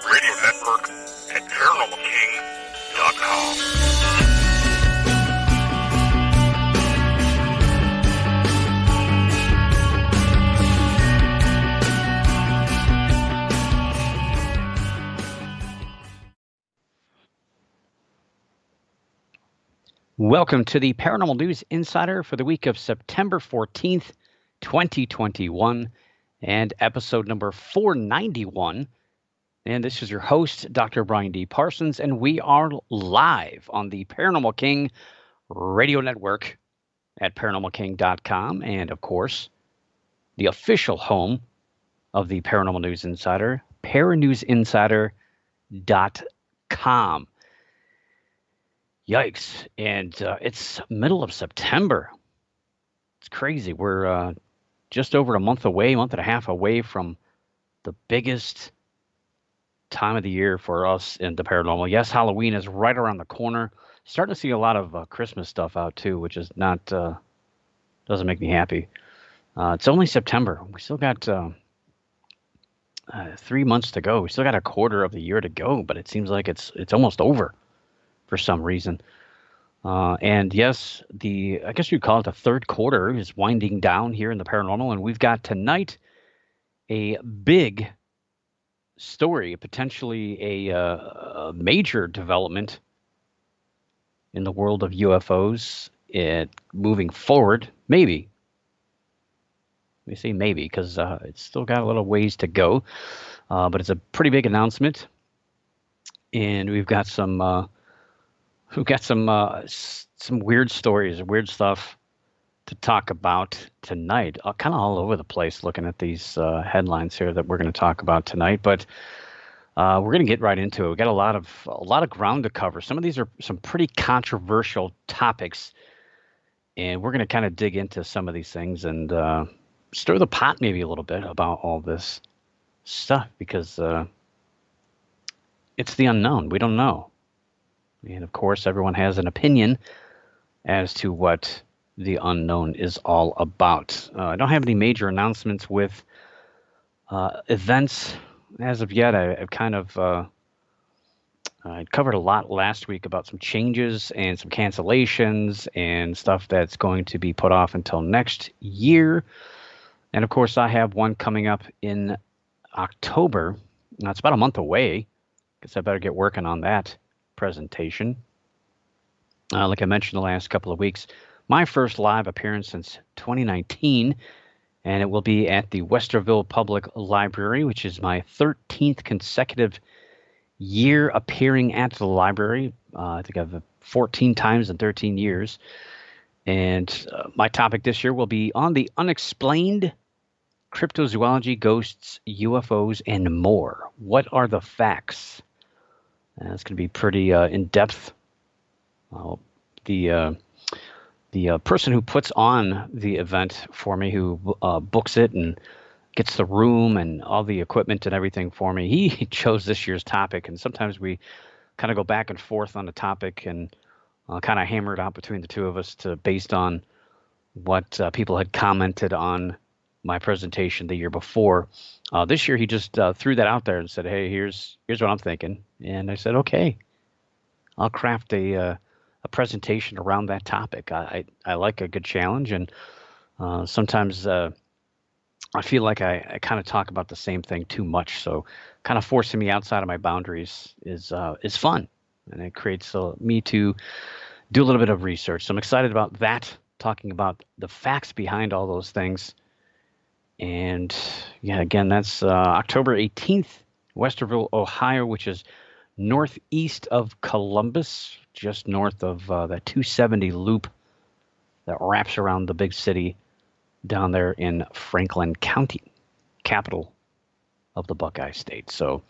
Radio Network at ParanormalKing.com. Welcome to the Paranormal News Insider for the week of September 14th, 2021, and episode number 491. And this is your host, Dr. Brian D. Parsons, and we are live on the Paranormal King Radio Network at ParanormalKing.com, and of course, the official home of the Paranormal News Insider, paranewsinsider.com. Yikes. And it's middle of September. It's crazy. We're just over a month and a half away from the biggest time of the year for us in the paranormal. Yes, Halloween is right around the corner. Starting to see a lot of Christmas stuff out too, which is not, doesn't make me happy. It's only September. We still got 3 months to go. We still got a quarter of the year to go, but it seems like it's almost over for some reason. And yes, I guess you'd call it the third quarter is winding down here in the paranormal. And we've got tonight a big story, potentially a major development in the world of UFOs moving forward. Maybe. Let me say maybe, because it's still got a little ways to go. But it's a pretty big announcement. And we've got some weird stories, weird stuff to talk about tonight. Kind of all over the place looking at these headlines here that we're going to talk about tonight. But we're going to get right into it. We've got a lot of ground to cover. Some of these are some pretty controversial topics, and we're going to kind of dig into some of these things and stir the pot maybe a little bit about all this stuff, because it's the unknown. We don't know. And of course, everyone has an opinion as to what the unknown is all about. I don't have any major announcements with events as of yet. I've kind of I covered a lot last week about some changes and some cancellations and stuff that's going to be put off until next year. And of course, I have one coming up in October. Now, it's about a month away. Guess I better get working on that presentation. Like I mentioned the last couple of weeks, my first live appearance since 2019, and it will be at the Westerville Public Library, which is my 13th consecutive year appearing at the library. I think I've 14 times in 13 years. And my topic this year will be on the unexplained, cryptozoology, ghosts, UFOs, and more. What are the facts? It's going to be pretty in-depth. The person who puts on the event for me, who books it and gets the room and all the equipment and everything for me, he chose this year's topic. And sometimes we kind of go back and forth on the topic and kind of hammer it out between the two of us based on what people had commented on my presentation the year before. This year, he just threw that out there and said, "Hey, here's what I'm thinking." And I said, "Okay, I'll craft a presentation around that topic." I like a good challenge, and sometimes I feel like I kind of talk about the same thing too much. So, kind of forcing me outside of my boundaries is fun, and it creates me to do a little bit of research. So I'm excited about that, talking about the facts behind all those things. And yeah, again, that's October 18th, Westerville, Ohio, which is northeast of Columbus, just north of that 270 loop that wraps around the big city down there in Franklin County, capital of the Buckeye State. So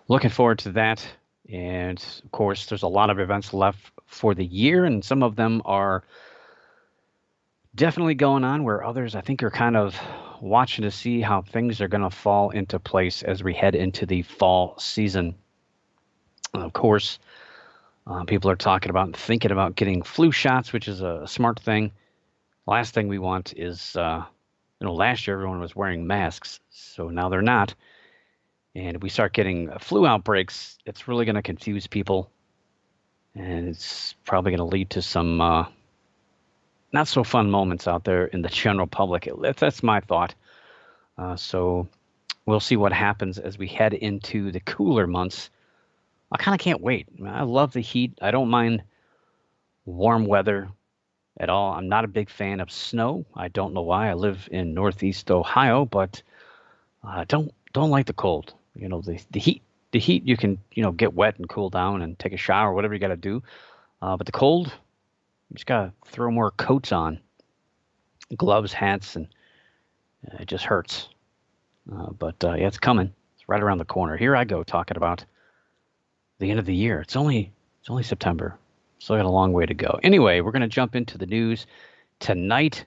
looking forward to that. And of course, there's a lot of events left for the year, and some of them are definitely going on, where others I think are kind of watching to see how things are going to fall into place as we head into the fall season. Of course, people are talking about and thinking about getting flu shots, which is a smart thing. Last thing we want is, last year everyone was wearing masks, so now they're not. and we start getting flu outbreaks, it's really going to confuse people, and it's probably going to lead to some not so fun moments out there in the general public. That's my thought. So we'll see what happens as we head into the cooler months. I kind of can't wait. I love the heat. I don't mind warm weather at all. I'm not a big fan of snow. I don't know why. I live in Northeast Ohio, but I don't like the cold. The heat. The heat, you can get wet and cool down and take a shower, whatever you got to do. But the cold, you just got to throw more coats on, gloves, hats, and it just hurts. But yeah, it's coming. It's right around the corner. Here I go talking about the end of the year. It's only September. Still got a long way to go. Anyway, we're going to jump into the news tonight,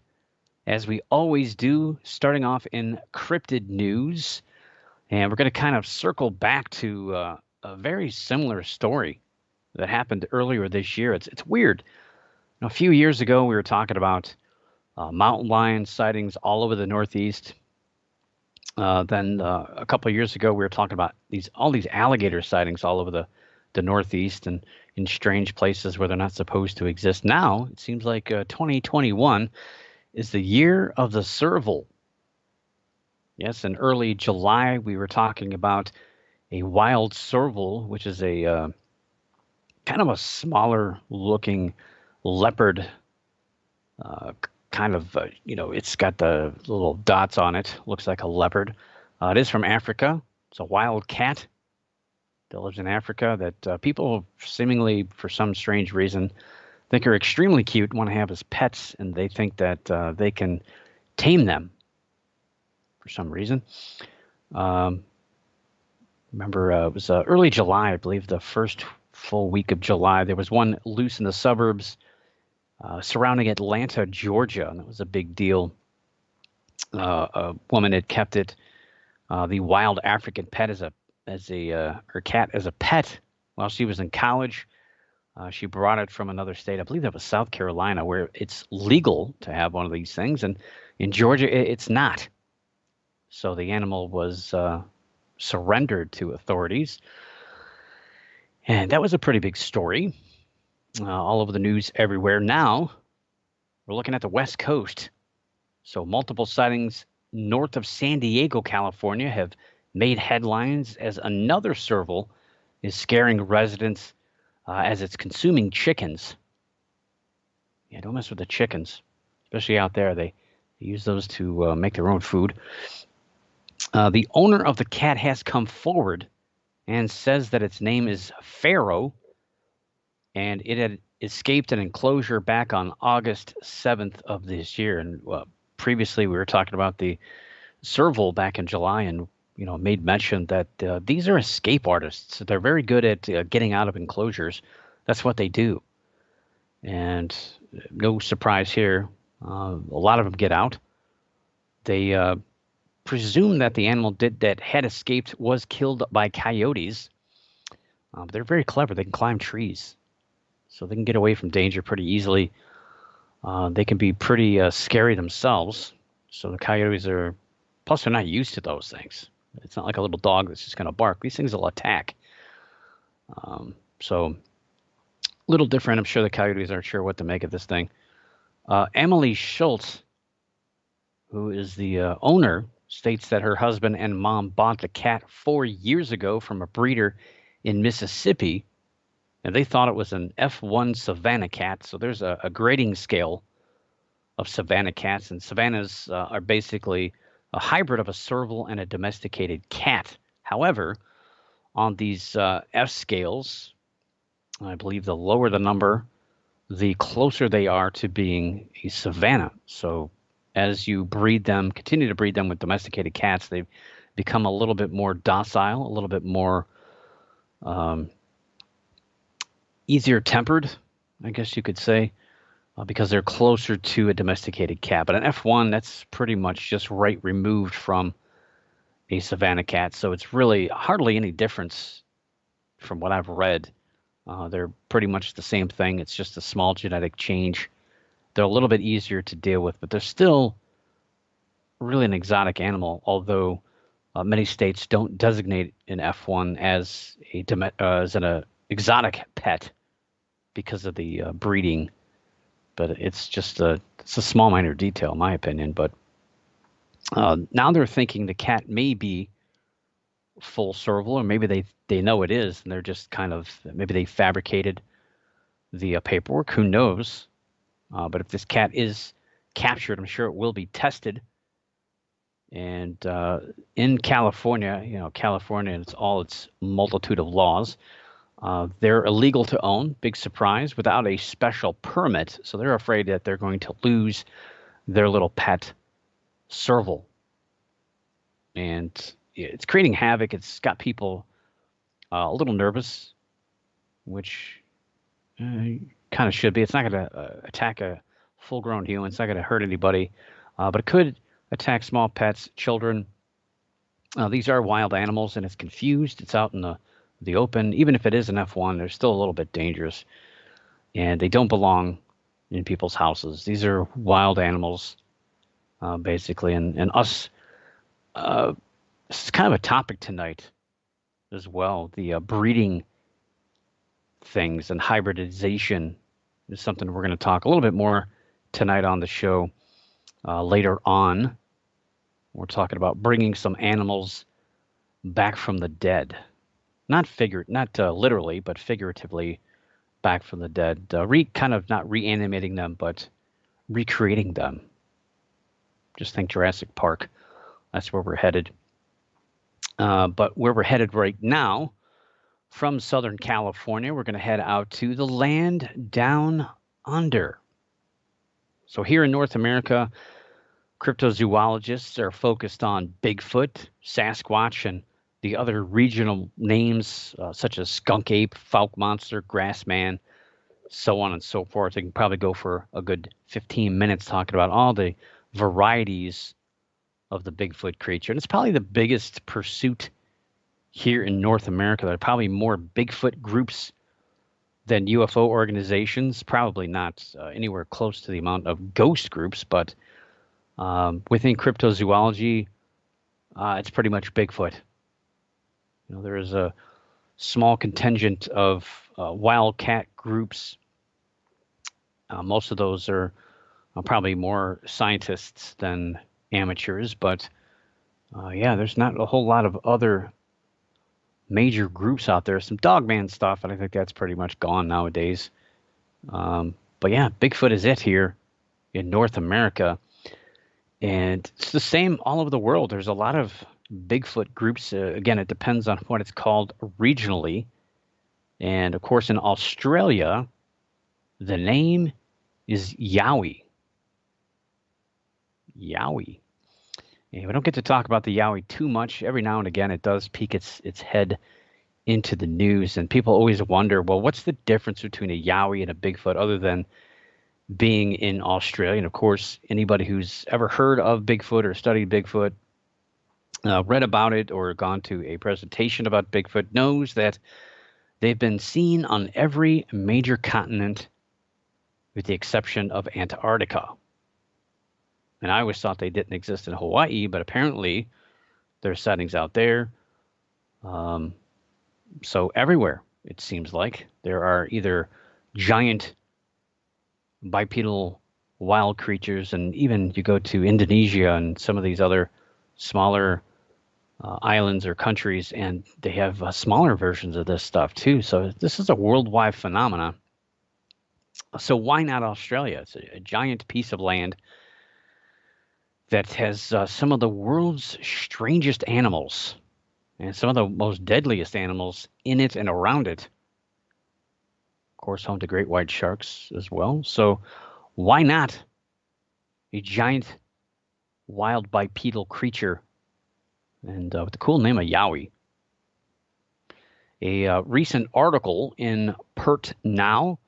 as we always do, starting off in cryptid news. And we're going to kind of circle back to a very similar story that happened earlier this year. It's weird. A few years ago, we were talking about mountain lion sightings all over the Northeast. Then a couple of years ago, we were talking about all these alligator sightings all over the Northeast and in strange places where they're not supposed to exist. Now, it seems like 2021 is the year of the Serval. Yes, in early July, we were talking about a wild serval, which is a kind of a smaller looking leopard, it's got the little dots on it. Looks like a leopard. It is from Africa. It's a wild cat that lives in Africa that people seemingly, for some strange reason, think are extremely cute, want to have as pets, and they think that they can tame them for some reason. Remember, it was early July, I believe, the first full week of July. There was one loose in the suburbs surrounding Atlanta, Georgia, and that was a big deal. A woman had kept it, the wild African pet, her cat as a pet while she was in college. She brought it from another state. I believe that was South Carolina, where it's legal to have one of these things, and in Georgia, it's not. So the animal was surrendered to authorities. And that was a pretty big story. All over the news everywhere. Now, we're looking at the West Coast. So multiple sightings north of San Diego, California have made headlines as another serval is scaring residents as it's consuming chickens. Yeah, don't mess with the chickens, especially out there. They use those to make their own food. The owner of the cat has come forward and says that its name is Pharaoh, and it had escaped an enclosure back on August 7th of this year. And previously, we were talking about the serval back in July, and made mention that these are escape artists. They're very good at getting out of enclosures. That's what they do. And no surprise here, a lot of them get out. They presume that the animal that had escaped was killed by coyotes. They're very clever. They can climb trees, so they can get away from danger pretty easily. They can be pretty scary themselves. So the coyotes plus they're not used to those things. It's not like a little dog that's just going to bark. These things will attack. So a little different. I'm sure the coyotes aren't sure what to make of this thing. Emily Schultz, who is the owner, states that her husband and mom bought the cat 4 years ago from a breeder in Mississippi, and they thought it was an F1 Savannah cat. So there's a grading scale of Savannah cats, and Savannahs are basically a hybrid of a serval and a domesticated cat. However, on these F scales, I believe the lower the number, the closer they are to being a Savannah. So as you continue to breed them with domesticated cats, they become a little bit more docile, a little bit more easier tempered, I guess you could say, because they're closer to a domesticated cat. But an F1, that's pretty much just right removed from a Savannah cat. So it's really hardly any difference from what I've read. They're pretty much the same thing. It's just a small genetic change. They're a little bit easier to deal with, but they're still really an exotic animal, although Many states don't designate an F1 as as an exotic pet because of the breeding, but it's a small minor detail, in my opinion. But now they're thinking the cat may be full serval, or maybe they know it is, and they're just kind of maybe they fabricated the paperwork. Who knows? But if this cat is captured, I'm sure it will be tested. And in California, California and its multitude of laws, they're illegal to own, big surprise, without a special permit. So they're afraid that they're going to lose their little pet serval. And it's creating havoc. It's got people a little nervous, which kind of should be. It's not going to attack a full-grown human. It's not going to hurt anybody, but it could attack small pets, children. These are wild animals, and it's confused. It's out in the open. Even if it is an F1, they're still a little bit dangerous, and they don't belong in people's houses. These are wild animals, basically, and us. This is kind of a topic tonight as well. The breeding things and hybridization is something we're going to talk a little bit more tonight on the show. Later on, we're talking about bringing some animals back from the dead. Not literally, but figuratively back from the dead. Kind of not reanimating them, but recreating them. Just think Jurassic Park. That's where we're headed. But where we're headed right now, from Southern California, we're going to head out to the land down under. So here in North America, cryptozoologists are focused on Bigfoot, Sasquatch, and the other regional names such as skunk ape, fouke monster, grass man, so on and so forth. They can probably go for a good 15 minutes talking about all the varieties of the Bigfoot creature. And it's probably the biggest pursuit here in North America. There are probably more Bigfoot groups than UFO organizations. Probably not anywhere close to the amount of ghost groups, but within cryptozoology, it's pretty much Bigfoot. There is a small contingent of wildcat groups. Most of those are probably more scientists than amateurs, but there's not a whole lot of other major groups out there. Some dogman stuff, and I think that's pretty much gone nowadays. But yeah, Bigfoot is it here in North America. And it's the same all over the world. There's a lot of Bigfoot groups. Again, it depends on what it's called regionally. And of course, in Australia, the name is Yowie. Yowie. And we don't get to talk about the Yowie too much. Every now and again, it does peek its head into the news. And people always wonder, well, what's the difference between a Yowie and a Bigfoot other than being in Australia? And of course, anybody who's ever heard of Bigfoot or studied Bigfoot, read about it or gone to a presentation about Bigfoot knows that they've been seen on every major continent with the exception of Antarctica. And I always thought they didn't exist in Hawaii, but apparently there are sightings out there. So everywhere, it seems like, there are either giant bipedal wild creatures, and even you go to Indonesia and some of these other smaller islands or countries, and they have smaller versions of this stuff too. So this is a worldwide phenomena. So why not Australia? It's a giant piece of land that has some of the world's strangest animals and some of the most deadliest animals in it and around it. Of course, home to great white sharks as well. So why not a giant wild bipedal creature, and with the cool name of Yowie? A recent article in Pert Now,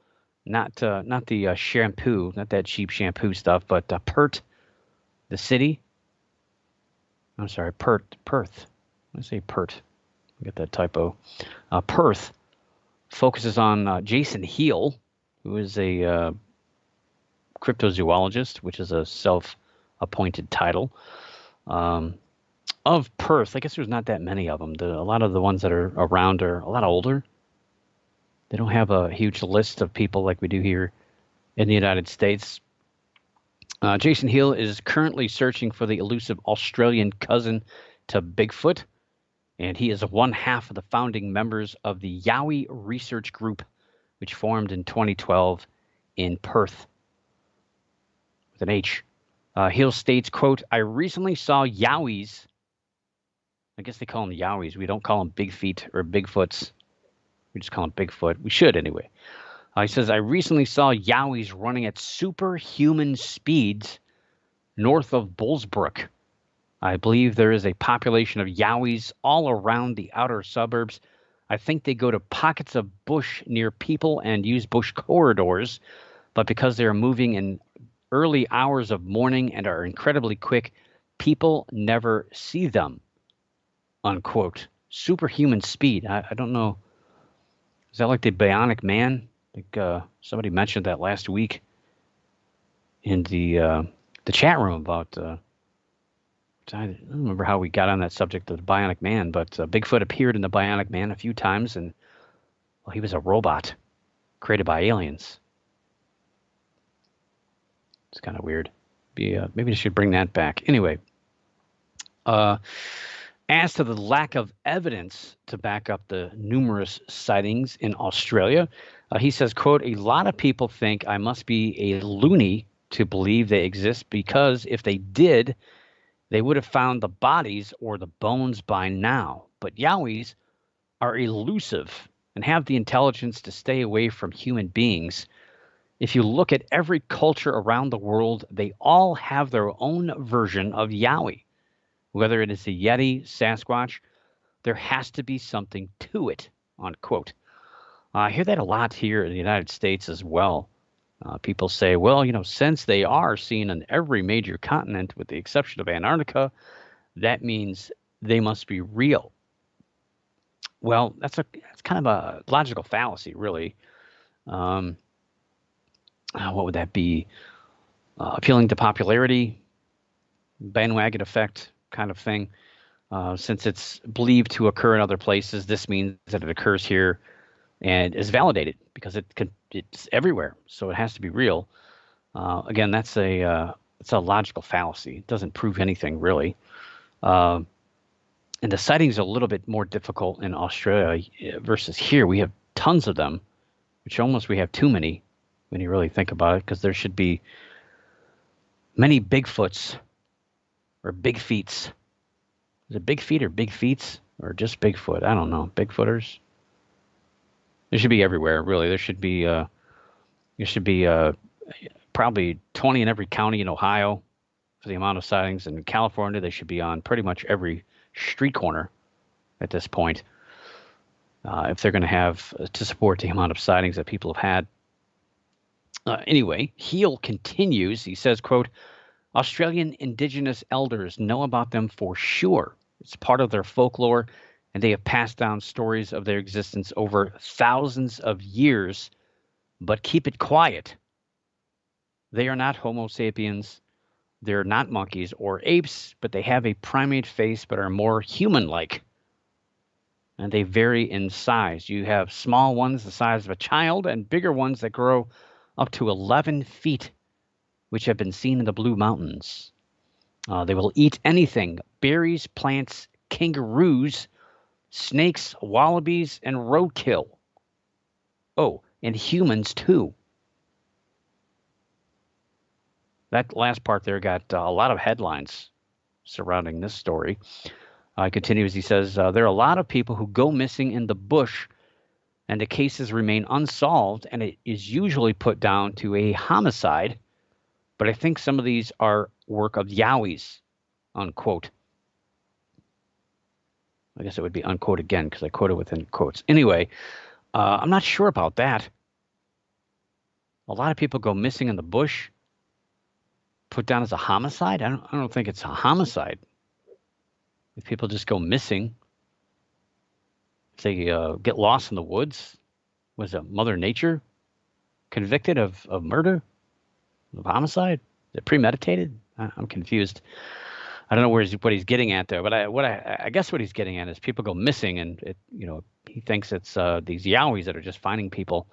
not the shampoo, not that cheap shampoo stuff, but Pert, the city. I'm sorry, Perth. Let's say Pert. Get that typo. Perth focuses on Jason Heel, who is a cryptozoologist, which is a self-appointed title. of Perth. I guess there's not that many of them. A lot of the ones that are around are a lot older. They don't have a huge list of people like we do here in the United States. Jason Hill is currently searching for the elusive Australian cousin to Bigfoot, and he is one half of the founding members of the Yowie Research Group, which formed in 2012 in Perth with an H. Hill states, quote, I recently saw Yowies. I guess they call them Yowies. We don't call them Big Feet or Bigfoots. We just call them Bigfoot. We should anyway. He says, I recently saw Yowies running at superhuman speeds north of Bullsbrook. I believe there is a population of Yowies all around the outer suburbs. I think they go to pockets of bush near people and use bush corridors, but because they are moving in early hours of morning and are incredibly quick, people never see them, unquote. Superhuman speed. I don't know. Is that like the Bionic Man? I think somebody mentioned that last week in the chat room about. I don't remember how we got on that subject of the Bionic Man, but Bigfoot appeared in the Bionic Man a few times, and well, he was a robot created by aliens. It's kind of weird. Maybe I should bring that back. Anyway, as to the lack of evidence to back up the numerous sightings in Australia, he says, quote, a lot of people think I must be a loony to believe they exist because if they did, they would have found the bodies or the bones by now. But Yowies are elusive and have the intelligence to stay away from human beings. If you look at every culture around the world, they all have their own version of Yowie. Whether it is the Yeti, Sasquatch, there has to be something to it, unquote. I hear that a lot here in the United States as well. People say, well, since they are seen on every major continent with the exception of Antarctica, that means they must be real. Well, that's kind of a logical fallacy, really. What would that be? Appealing to popularity, bandwagon effect kind of thing. Since it's believed to occur in other places, this means that it occurs here and is validated because it's everywhere, so it has to be real. Again, it's a logical fallacy. It doesn't prove anything really. And the sightings are a little bit more difficult in Australia versus here. We have tons of them, which almost we have too many when you really think about it, because there should be many Bigfoots or Big Feets. Is it Big Feet or Big Feets or just Bigfoot? I don't know. Bigfooters. There should be everywhere, really. There should be probably 20 in every county in Ohio for the amount of sightings. And in California, they should be on pretty much every street corner at this point if they're going to have to support the amount of sightings that people have had. Anyway, Heel continues. He says, quote, Australian Indigenous elders know about them for sure. It's part of their folklore, and they have passed down stories of their existence over thousands of years, but keep it quiet. They are not Homo sapiens. They're not monkeys or apes, but they have a primate face but are more human-like. And they vary in size. You have small ones the size of a child and bigger ones that grow up to 11 feet, which have been seen in the Blue Mountains. They will eat anything, berries, plants, kangaroos, snakes, wallabies, and roadkill. Oh, and humans too. That last part there got a lot of headlines surrounding this story. He continues, he says, there are a lot of people who go missing in the bush and the cases remain unsolved, and it is usually put down to a homicide. But I think some of these are work of Yowies, unquote. I guess it would be unquote again because I quoted within quotes. Anyway, I'm not sure about that. A lot of people go missing in the bush, put down as a homicide. I don't think it's a homicide. If people just go missing, if they get lost in the woods, was it Mother Nature convicted of murder, of homicide? Is it premeditated? I'm confused. I don't know what he's getting at there, but I guess what he's getting at is people go missing, and he thinks it's these Yowies that are just finding people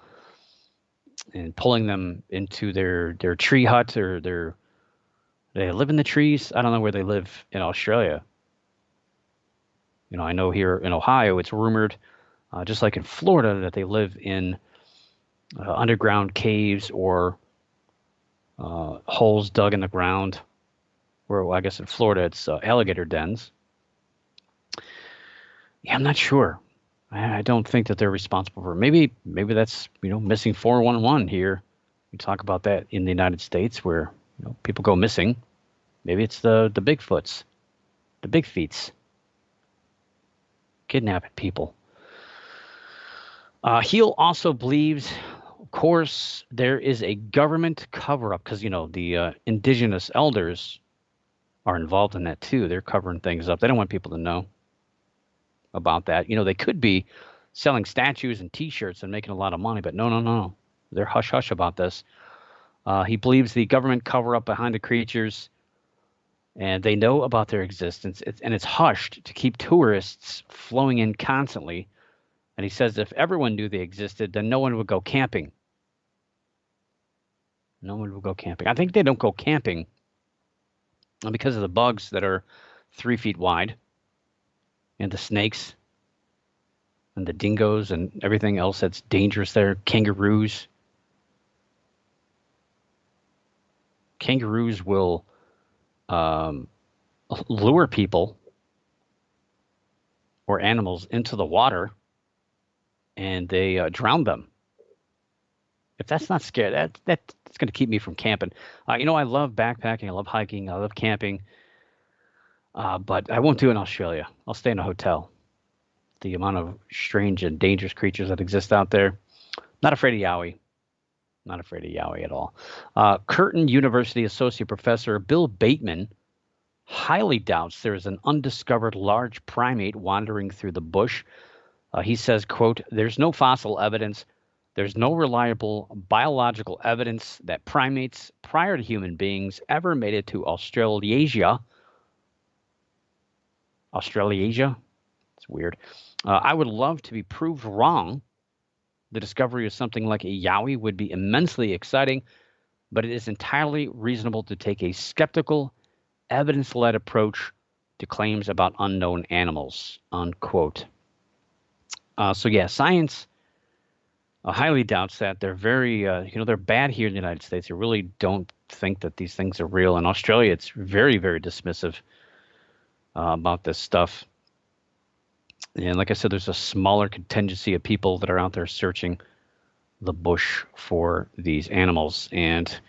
and pulling them into their tree hut, or they live in the trees. I don't know where they live in Australia. I know here in Ohio, it's rumored, just like in Florida, that they live in underground caves or holes dug in the ground. Where, well, I guess in Florida, it's alligator dens. Yeah, I'm not sure. I don't think that they're responsible for it. Maybe that's missing 411 here. We talk about that in the United States, where people go missing. Maybe it's the Bigfoots, the big feets, kidnapping people. Heel also believes, of course, there is a government cover-up because the indigenous elders are involved in that too. They're covering things up. They don't want people to know about that. They could be selling statues and T-shirts and making a lot of money, but no. They're hush-hush about this. He believes the government cover-up behind the creatures, and they know about their existence, and it's hushed to keep tourists flowing in constantly. And he says if everyone knew they existed, then no one would go camping. No one would go camping. I think they don't go camping because of the bugs that are 3 feet wide, and the snakes, and the dingoes, and everything else that's dangerous there. Kangaroos. Kangaroos will lure people or animals into the water, and they drown them. If that's not scary, that's going to keep me from camping. I love backpacking, I love hiking, I love camping, but I won't do it in Australia. I'll stay in a hotel. The amount of strange and dangerous creatures that exist out there. Not afraid of Yowie. Not afraid of Yowie at all. Curtin University Associate Professor Bill Bateman highly doubts there is an undiscovered large primate wandering through the bush. He says, quote, "There's no fossil evidence. There's no reliable biological evidence that primates prior to human beings ever made it to Australasia. Australasia? It's weird. I would love to be proved wrong. The discovery of something like a Yowie would be immensely exciting, but it is entirely reasonable to take a skeptical, evidence-led approach to claims about unknown animals," unquote. Science highly doubts that. They're very, they're bad here in the United States. They really don't think that these things are real. In Australia, it's very, very dismissive about this stuff. And like I said, there's a smaller contingency of people that are out there searching the bush for these animals. And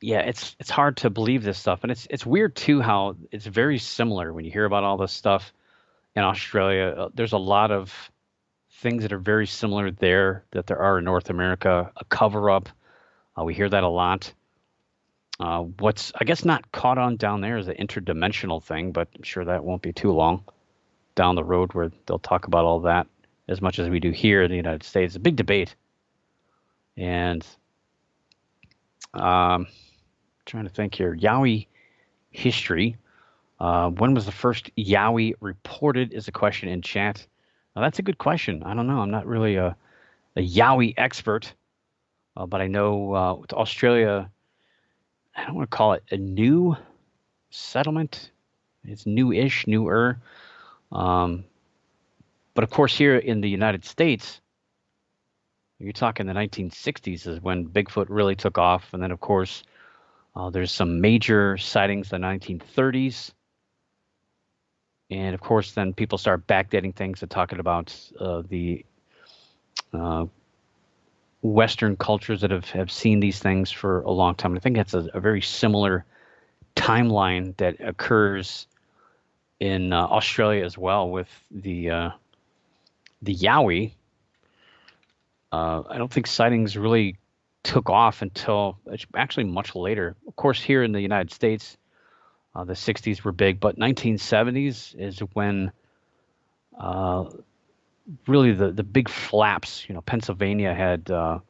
it's hard to believe this stuff. And it's weird too how it's very similar when you hear about all this stuff in Australia. There's a lot of things that are very similar there that there are in North America. A cover-up, we hear that a lot. What's, I guess, not caught on down there is the interdimensional thing, but I'm sure that won't be too long down the road where they'll talk about all that as much as we do here in the United States. It's a big debate. And trying to think here. Yowie history. When was the first Yowie reported is a question in chat. Now, that's a good question. I don't know. I'm not really a Yowie expert, but I know with Australia, I don't want to call it a new settlement. It's newish, newer. But of course, here in the United States, you're talking the 1960s is when Bigfoot really took off. And then, of course, there's some major sightings in the 1930s. And, of course, then people start backdating things and talking about the Western cultures that have seen these things for a long time. I think that's a very similar timeline that occurs in Australia as well with the Yowie. I don't think sightings really took off until actually much later. Of course, here in the United States, the 60s were big, but 1970s is when really the big flaps. Pennsylvania had, of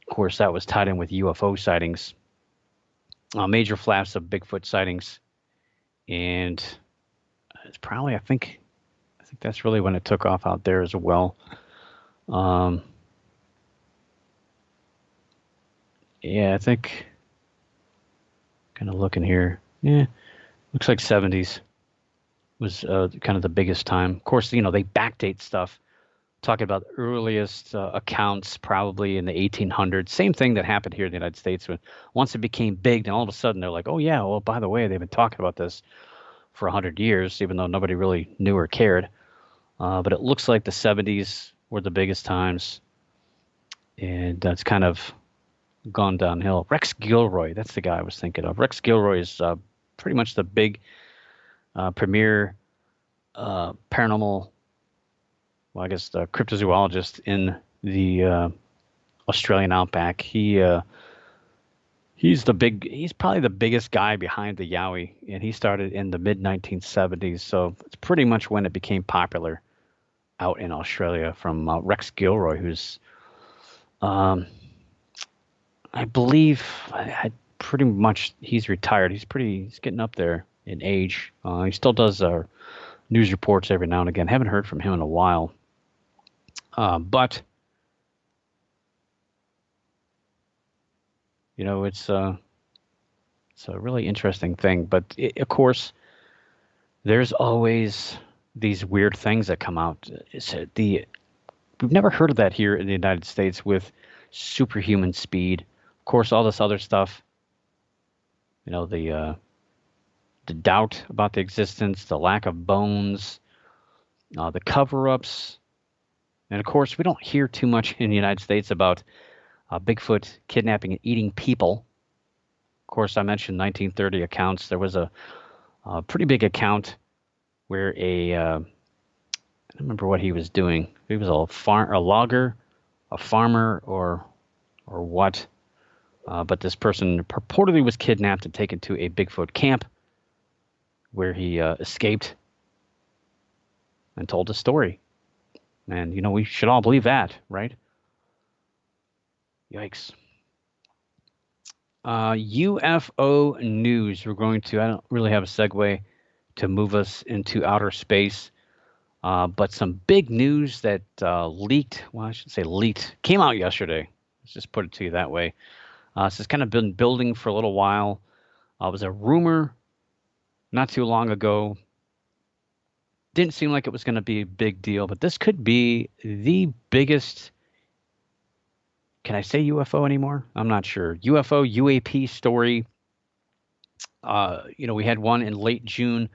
course, that was tied in with UFO sightings. major flaps of Bigfoot sightings, and it's probably I think that's really when it took off out there as well. Um, yeah, I think kind of looking here. Yeah, looks like 70s was kind of the biggest time. Of course, they backdate stuff, talking about the earliest accounts probably in the 1800s. Same thing that happened here in the United States when once it became big, then all of a sudden they're like, oh yeah, well by the way, they've been talking about this for 100 years, even though nobody really knew or cared. But it looks like the 70s were the biggest times, and that's kind of gone downhill. Rex Gilroy, that's the guy I was thinking of. Rex Gilroy is pretty much the big premier paranormal, well, I guess the cryptozoologist in the Australian outback. He's probably the biggest guy behind the Yowie, and he started in the mid 1970s. So it's pretty much when it became popular out in Australia from Rex Gilroy, who's, um, I believe, pretty much he's retired. He's getting up there in age. He still does news reports every now and again. Haven't heard from him in a while. But it's a really interesting thing. But of course, there's always these weird things that come out. We've never heard of that here in the United States with superhuman speed. Of course, all this other stuff. The doubt about the existence, the lack of bones, the cover-ups, and of course, we don't hear too much in the United States about Bigfoot kidnapping and eating people. Of course, I mentioned 1930 accounts. There was a pretty big account where I don't remember what he was doing. He was a logger, a farmer, or what. But this person purportedly was kidnapped and taken to a Bigfoot camp where he escaped and told a story. And, we should all believe that, right? Yikes. UFO news. I don't really have a segue to move us into outer space, but some big news that leaked. Well, I should say leaked. Came out yesterday. Let's just put it to you that way. This has kind of been building for a little while. It was a rumor not too long ago. Didn't seem like it was going to be a big deal, but this could be the biggest. Can I say UFO anymore? I'm not sure. UFO, UAP story. We had one in late June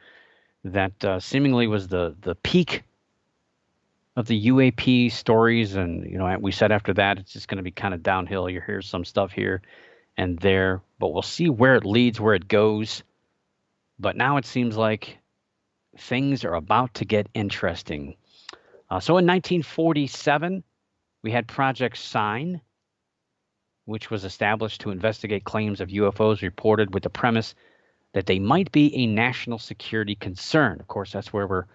that seemingly was the peak of the UAP stories, and we said after that it's just going to be kind of downhill. You hear some stuff here and there, but we'll see where it leads, where it goes. But now it seems like things are about to get interesting. So in 1947, we had Project Sign, which was established to investigate claims of UFOs reported with the premise that they might be a national security concern. Of course, that's where we're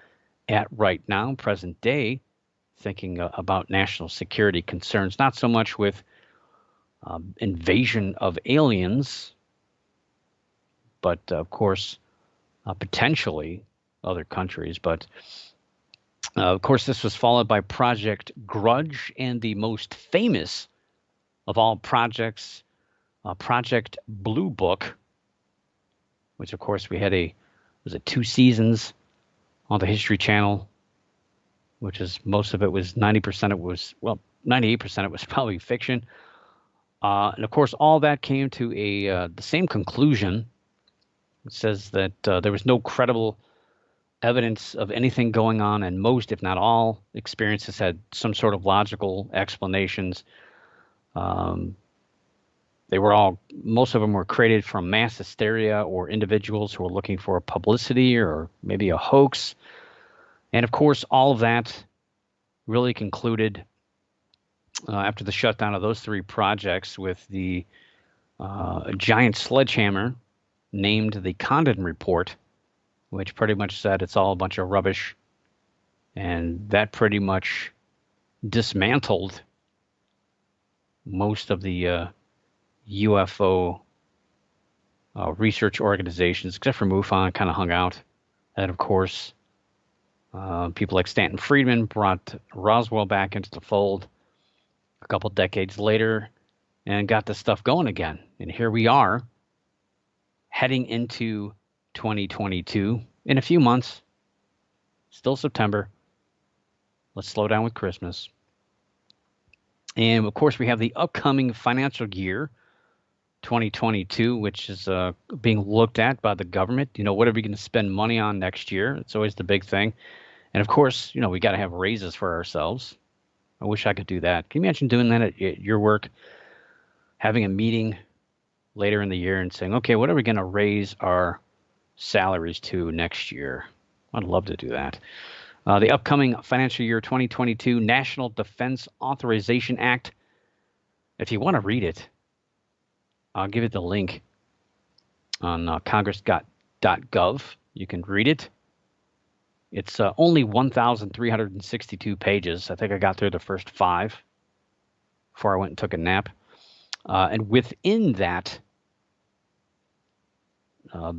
at right now, present day, thinking about national security concerns, not so much with invasion of aliens, but of course, potentially other countries. But of course, this was followed by Project Grudge and the most famous of all projects, Project Blue Book, which of course we had was it 2 seasons on the History Channel, which is most of it was 90% it was, well, 98% it was probably fiction. And of course, all that came to the same conclusion. It says that there was no credible evidence of anything going on, and most, if not all, experiences had some sort of logical explanations. Most of them were created from mass hysteria or individuals who were looking for publicity or maybe a hoax. And of course, all of that really concluded after the shutdown of those 3 projects with a giant sledgehammer named the Condon Report, which pretty much said it's all a bunch of rubbish. And that pretty much dismantled most of the UFO research organizations, except for MUFON, kind of hung out. And of course, people like Stanton Friedman brought Roswell back into the fold a couple decades later and got this stuff going again. And here we are heading into 2022 in a few months, still September. Let's slow down with Christmas. And of course, we have the upcoming financial year, 2022, which is being looked at by the government. What are we going to spend money on next year? It's always the big thing. And of course, we got to have raises for ourselves. I wish I could do that. Can you imagine doing that at your work? Having a meeting later in the year and saying, okay, what are we going to raise our salaries to next year? I'd love to do that. The upcoming financial year 2022 National Defense Authorization Act. If you want to read it, I'll give you the link on congress.gov. You can read it. It's only 1,362 pages. I think I got through the first 5 before I went and took a nap. And within that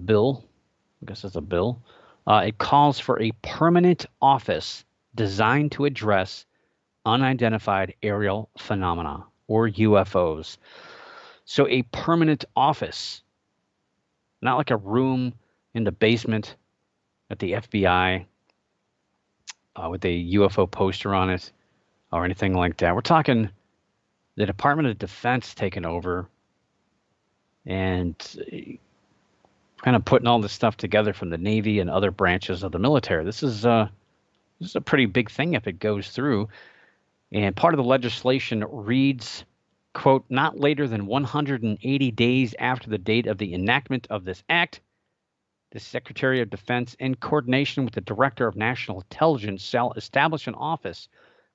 bill, I guess it's a bill, it calls for a permanent office designed to address unidentified aerial phenomena, or UFOs. So a permanent office, not like a room in the basement at the FBI with a UFO poster on it or anything like that. We're talking the Department of Defense taking over and kind of putting all this stuff together from the Navy and other branches of the military. This is a pretty big thing if it goes through. And part of the legislation reads, quote, not later than 180 days after the date of the enactment of this act, the Secretary of Defense, in coordination with the Director of National Intelligence, shall establish an office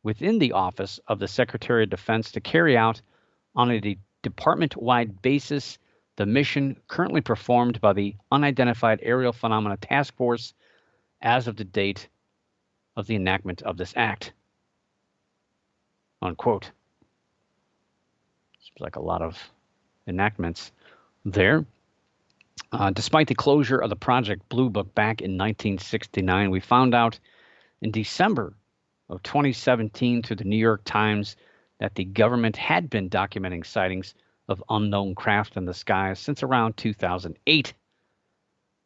within the Office of the Secretary of Defense to carry out on a department-wide basis the mission currently performed by the Unidentified Aerial Phenomena Task Force as of the date of the enactment of this act. Unquote. Seems like a lot of enactments there. Despite the closure of the Project Blue Book back in 1969, we found out in December of 2017 through the New York Times that the government had been documenting sightings of unknown craft in the skies since around 2008.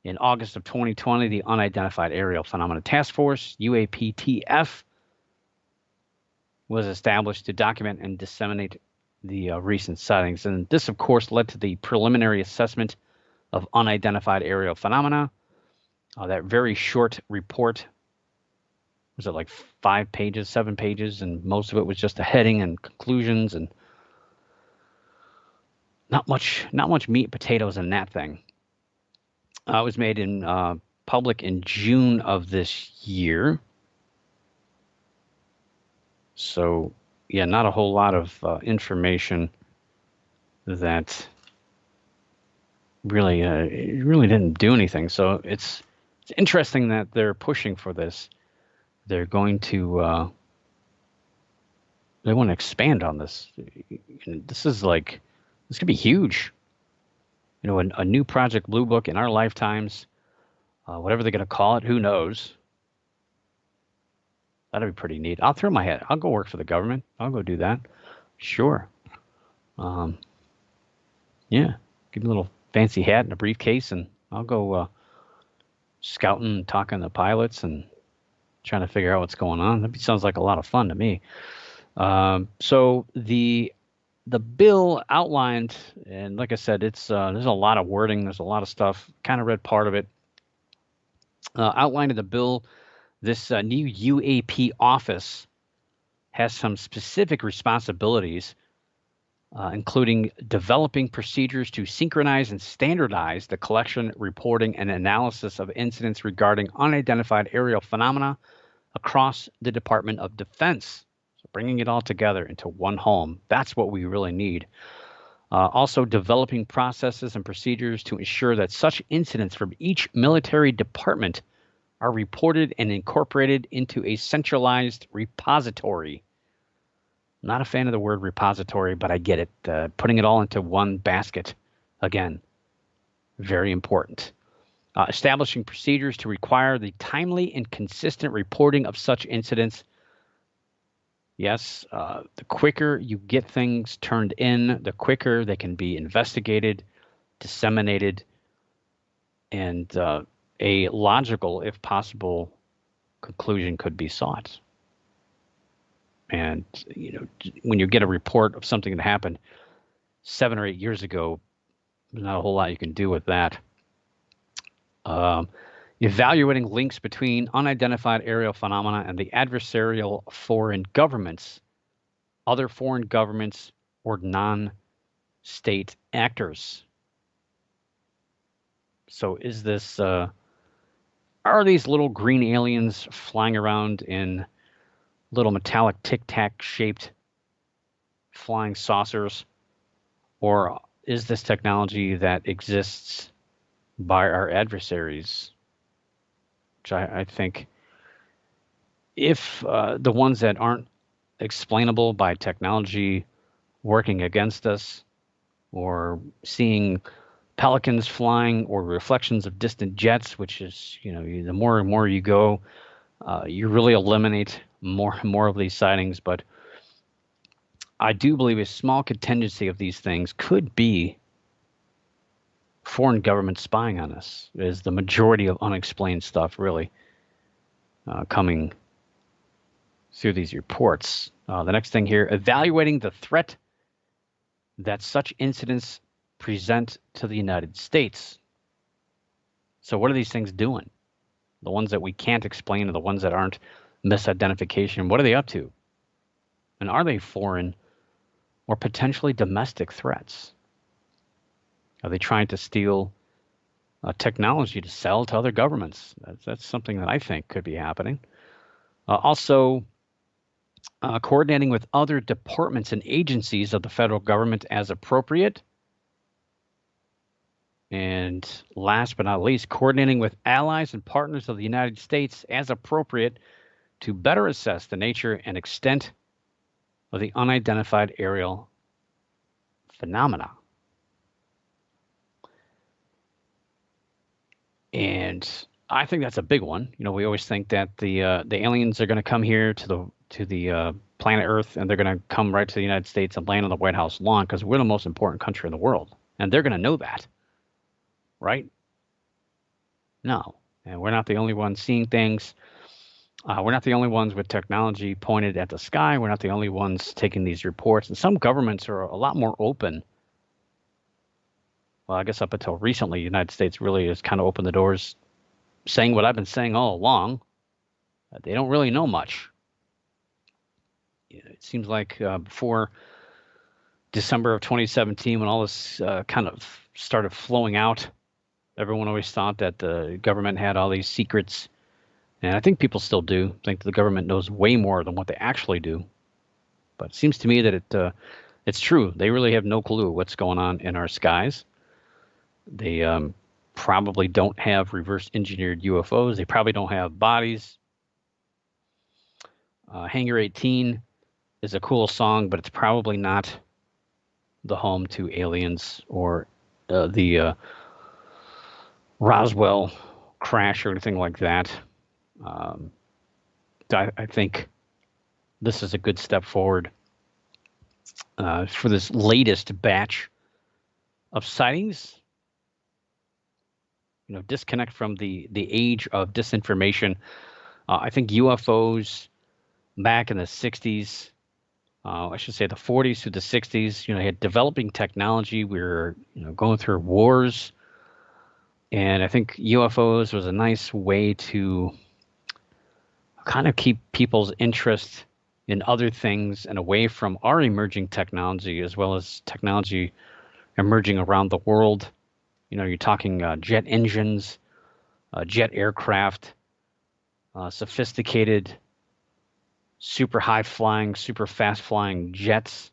In August of 2020, the Unidentified Aerial Phenomena Task Force, UAPTF, was established to document and disseminate the recent sightings. And this, of course, led to the preliminary assessment of unidentified aerial phenomena. That very short report, was it like 5 pages, 7 pages, and most of it was just a heading and conclusions, and not much meat and potatoes in that thing. It was made in public in June of this year. So, yeah, not a whole lot of information that really didn't do anything. So it's interesting that they're pushing for this. They're going to they want to expand on this. This could be huge. A new Project Blue Book in our lifetimes, whatever they're going to call it, who knows? That'd be pretty neat. I'll throw my hat. I'll go work for the government. I'll go do that. Sure. Yeah. Give me a little fancy hat and a briefcase, and I'll go scouting, talking to pilots, and trying to figure out what's going on. That sounds like a lot of fun to me. So the bill outlined, and like I said, it's there's a lot of wording. There's a lot of stuff. Kind of read part of it. Outlined in the bill, this new UAP office has some specific responsibilities, including developing procedures to synchronize and standardize the collection, reporting, and analysis of incidents regarding unidentified aerial phenomena across the Department of Defense. So bringing it all together into one home, that's what we really need. Also developing processes and procedures to ensure that such incidents from each military department are reported and incorporated into a centralized repository. Not a fan of the word repository, but I get it. Putting it all into one basket again. very important. Establishing procedures to require the timely and consistent reporting of such incidents. Yes, the quicker you get things turned in, the quicker they can be investigated, disseminated, and a logical, if possible, conclusion could be sought. And when you get a report of something that happened 7 or 8 years ago, there's not a whole lot you can do with that. Evaluating links between unidentified aerial phenomena and the adversarial foreign governments, other foreign governments, or non-state actors. So is this, are these little green aliens flying around in little metallic tic-tac shaped flying saucers? Or is this technology that exists by our adversaries? Which I think if the ones that aren't explainable by technology working against us, or seeing pelicans flying, or reflections of distant jets, which is, the more and more you go, you really eliminate more and more of these sightings. But I do believe a small contingency of these things could be foreign governments spying on us, is the majority of unexplained stuff really coming through these reports. The next thing here, evaluating the threat that such incidents present to the United States. So what are these things doing? The ones that we can't explain, or the ones that aren't misidentification, what are they up to? And are they foreign or potentially domestic threats? Are they trying to steal technology to sell to other governments? That's something that I think could be happening. Also, coordinating with other departments and agencies of the federal government as appropriate. And last but not least, coordinating with allies and partners of the United States as appropriate to better assess the nature and extent of the unidentified aerial phenomena. And I think that's a big one. We always think that the aliens are going to come here to the planet Earth, and they're going to come right to the United States and land on the White House lawn because we're the most important country in the world, and they're going to know that, right? No, and we're not the only ones seeing things. We're not the only ones with technology pointed at the sky. We're not the only ones taking these reports. And some governments are a lot more open. Well, I guess up until recently, the United States really has kind of opened the doors, saying what I've been saying all along. They don't really know much. It seems like before December of 2017, when all this kind of started flowing out, everyone always thought that the government had all these secrets. And I think people still do think the government knows way more than what they actually do. But it seems to me that it's true. They really have no clue what's going on in our skies. They probably don't have reverse engineered UFOs. They probably don't have bodies. Hangar 18 is a cool song, but it's probably not the home to aliens or the Roswell crash or anything like that. I think this is a good step forward for this latest batch of sightings. Disconnect from the age of disinformation. I think UFOs back in the 60s, I should say the 40s through the 60s, had developing technology. We were going through wars. And I think UFOs was a nice way to kind of keep people's interest in other things and away from our emerging technology, as well as technology emerging around the world. You're talking jet engines, jet aircraft, sophisticated, super high flying, super fast flying jets,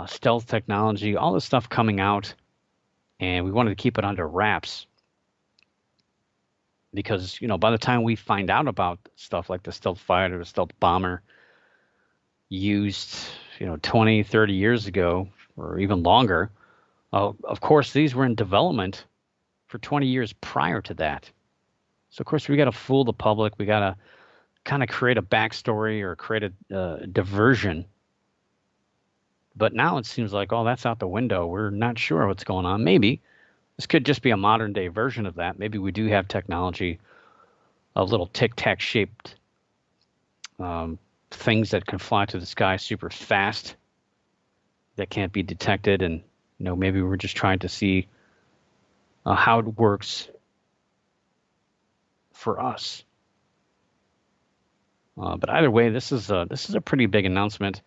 stealth technology, all this stuff coming out. And we wanted to keep it under wraps because, by the time we find out about stuff like the stealth fighter, the stealth bomber used, 20, 30 years ago, or even longer, Of course, these were in development for 20 years prior to that. So, of course, we got to fool the public. We got to kind of create a backstory or create a diversion. But now it seems like, oh, that's out the window. We're not sure what's going on. Maybe this could just be a modern day version of that. Maybe we do have technology of little tic tac shaped things that can fly through the sky super fast that can't be detected. And, maybe we're just trying to see how it works for us. But either way, this is a pretty big announcement,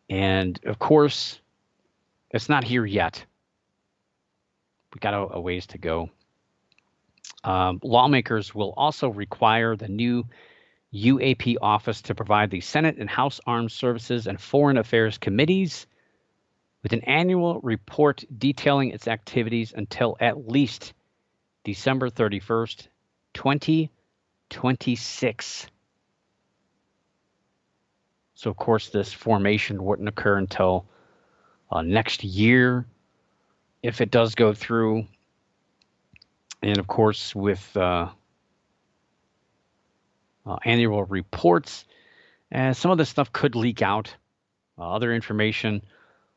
and of course, it's not here yet. We got a ways to go. Lawmakers will also require the new UAP office to provide the Senate and House Armed Services and Foreign Affairs committees with an annual report detailing its activities until at least December 31st, 2026. So, of course, this formation wouldn't occur until next year if it does go through. And, of course, with annual reports, some of this stuff could leak out. Other information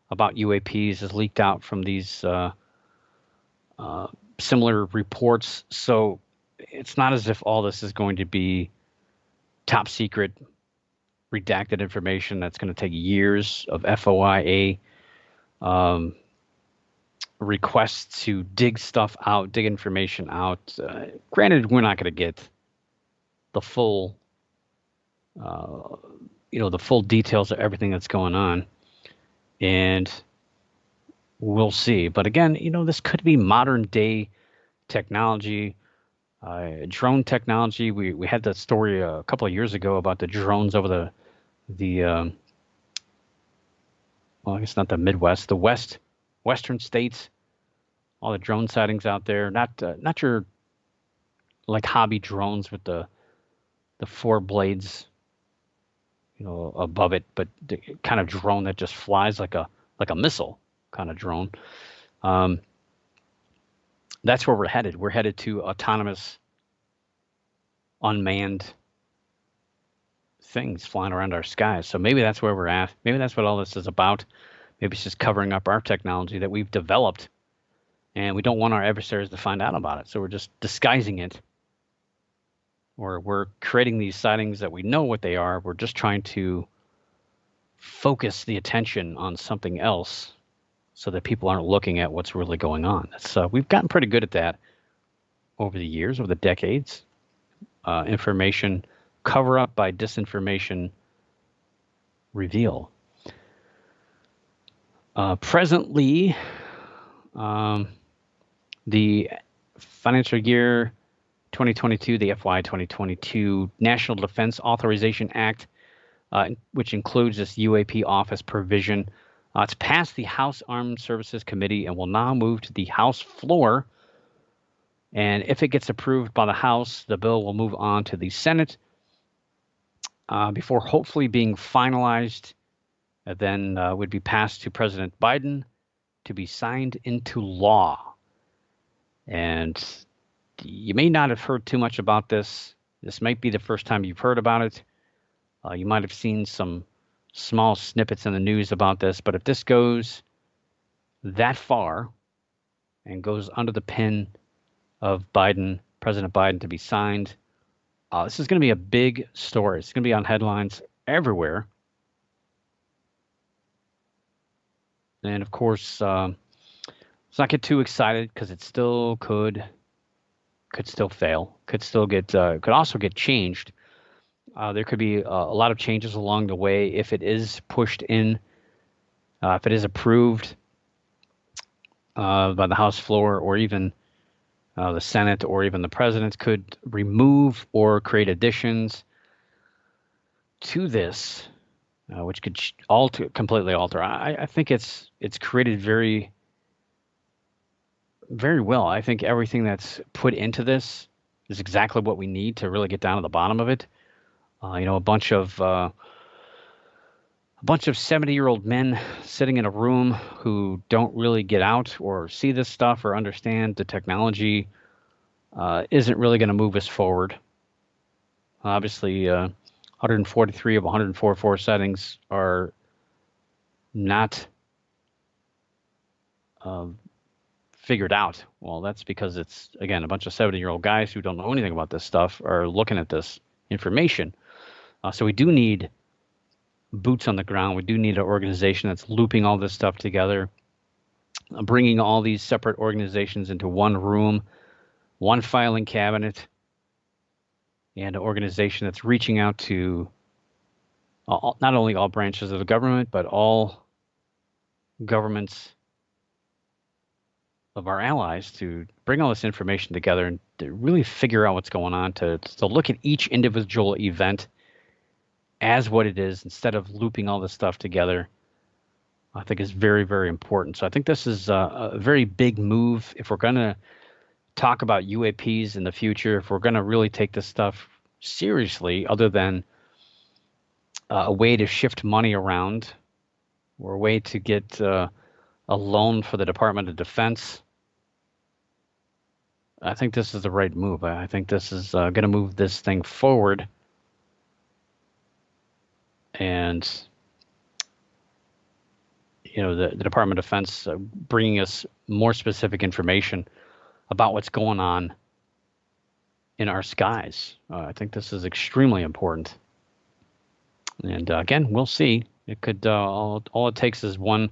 about UAPs is leaked out from these similar reports. So it's not as if all this is going to be top secret, redacted information that's going to take years of FOIA requests to dig stuff out, dig information out. Granted, we're not going to get the full, the full details of everything that's going on, and we'll see. But again, this could be modern day technology, drone technology. We had that story a couple of years ago about the drones over the well, I guess not the Midwest, the western states. All the drone sightings out there. Not your like hobby drones with the four blades, above it, but the kind of drone that just flies like a missile kind of drone. That's where we're headed. We're headed to autonomous, unmanned things flying around our skies. So maybe that's where we're at. Maybe that's what all this is about. Maybe it's just covering up our technology that we've developed, and we don't want our adversaries to find out about it. So we're just disguising it, or we're creating these sightings that we know what they are. We're just trying to focus the attention on something else so that people aren't looking at what's really going on. So we've gotten pretty good at that over the years, over the decades. Information cover up by disinformation reveal. Presently, the financial year 2022, the FY 2022 National Defense Authorization Act, which includes this UAP office provision, it's passed the House Armed Services Committee and will now move to the House floor. And if it gets approved by the House, the bill will move on to the Senate before hopefully being finalized. Then would be passed to President Biden to be signed into law. And you may not have heard too much about this. This might be the first time you've heard about it. You might have seen some small snippets in the news about this, but if this goes that far and goes under the pin of Biden, President Biden, to be signed, this is going to be a big story. It's going to be on headlines everywhere. And of course, let's not get too excited because it still could still fail, could also get changed. There could be a lot of changes along the way if it is pushed in, if it is approved by the House floor, or even the Senate, or even the president could remove or create additions to this, which could completely alter. I think it's created very, very well. I think everything that's put into this is exactly what we need to really get down to the bottom of it. A bunch of a bunch of 70-year-old men sitting in a room who don't really get out or see this stuff or understand the technology isn't really going to move us forward. Obviously, 143 of 144 settings are not figured out. Well, that's because it's, again, a bunch of 70-year-old guys who don't know anything about this stuff are looking at this information. So we do need boots on the ground. We do need an organization that's looping all this stuff together, bringing all these separate organizations into one room, one filing cabinet, and an organization that's reaching out to not only all branches of the government, but all governments of our allies to bring all this information together and to really figure out what's going on, to look at each individual event as what it is instead of looping all this stuff together, I think is very, very important. So I think this is a very big move if we're going to talk about UAPs in the future, if we're going to really take this stuff seriously, other than a way to shift money around or a way to get a loan for the Department of Defense. I think this is the right move. I think this is going to move this thing forward. And, you know, the Department of Defense bringing us more specific information about what's going on in our skies. I think this is extremely important. And again, we'll see. It could all it takes is one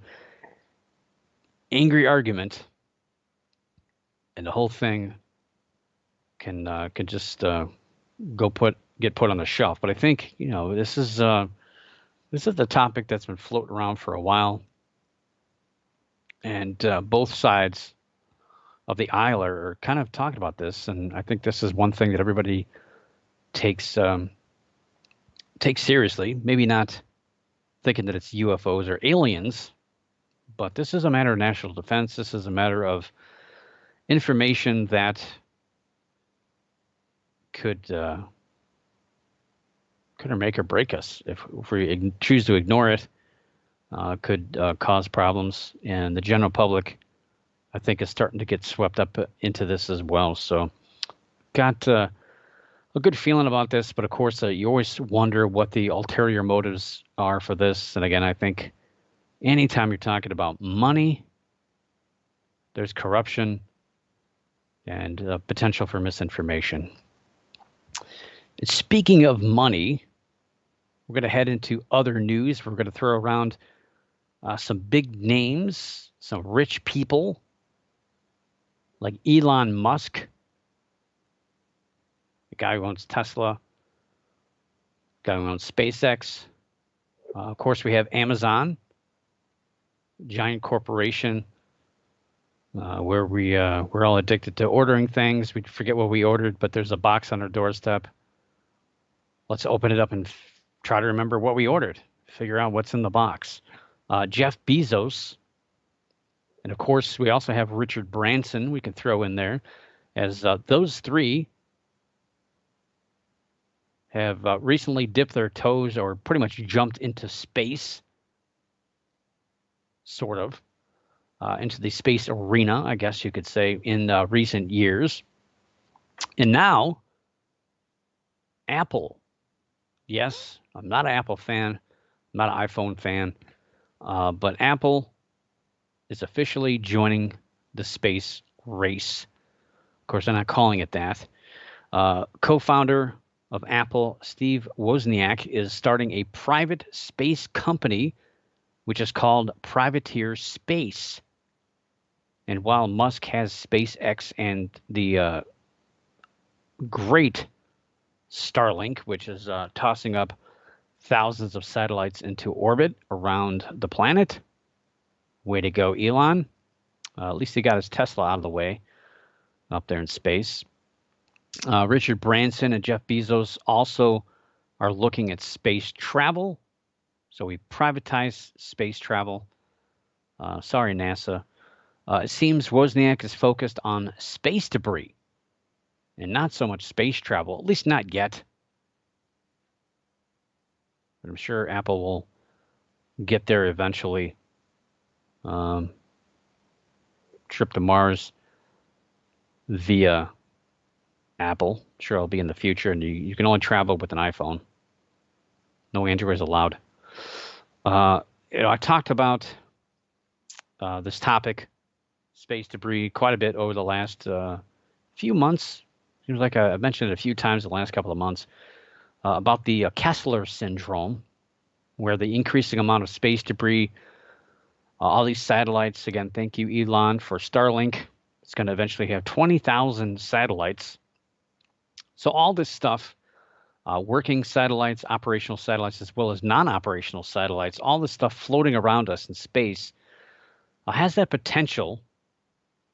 angry argument, and the whole thing can just get put on the shelf. But I think, you know, this is the topic that's been floating around for a while, and both sides of the aisle are kind of talking about this. And I think this is one thing that everybody takes seriously. Maybe not thinking that it's UFOs or aliens, but this is a matter of national defense. This is a matter of information that could make or break us if we choose to ignore it. Could cause problems, and the general public, I think, is starting to get swept up into this as well. So, got a good feeling about this, but of course, you always wonder what the ulterior motives are for this. And again, I think anytime you're talking about money, there's corruption and potential for misinformation. Speaking of money, we're going to head into other news. We're going to throw around some big names, some rich people like Elon Musk, the guy who owns Tesla, the guy who owns SpaceX. Of course, we have Amazon, giant corporation, where we're all addicted to ordering things. We forget what we ordered, but there's a box on our doorstep. Let's open it up and try to remember what we ordered, figure out what's in the box. Jeff Bezos. And of course, we also have Richard Branson we can throw in there, as those three have recently dipped their toes or pretty much jumped into space, sort of, into the space arena, I guess you could say, in recent years. And now, Apple. Yes, I'm not an Apple fan, I'm not an iPhone fan, but Apple is officially joining the space race. Of course, I'm not calling it that. Co-founder of Apple, Steve Wozniak, is starting a private space company, which is called Privateer Space. And while Musk has SpaceX and the great Starlink, which is tossing up thousands of satellites into orbit around the planet. Way to go, Elon. At least he got his Tesla out of the way up there in space. Richard Branson and Jeff Bezos also are looking at space travel. So we privatize space travel. Sorry, NASA. It seems Wozniak is focused on space debris and not so much space travel, at least not yet. But I'm sure Apple will get there eventually. Um, Trip to Mars via Apple. Sure, it'll be in the future, and you can only travel with an iPhone. No Android is allowed. Uh, I talked about this topic, space debris, quite a bit over the last few months. Seems like I mentioned it a few times in the last couple of months about the Kessler syndrome, where the increasing amount of space debris, all these satellites, again, thank you, Elon, for Starlink. It's going to eventually have 20,000 satellites. So all this stuff, working satellites, operational satellites, as well as non-operational satellites, all this stuff floating around us in space has that potential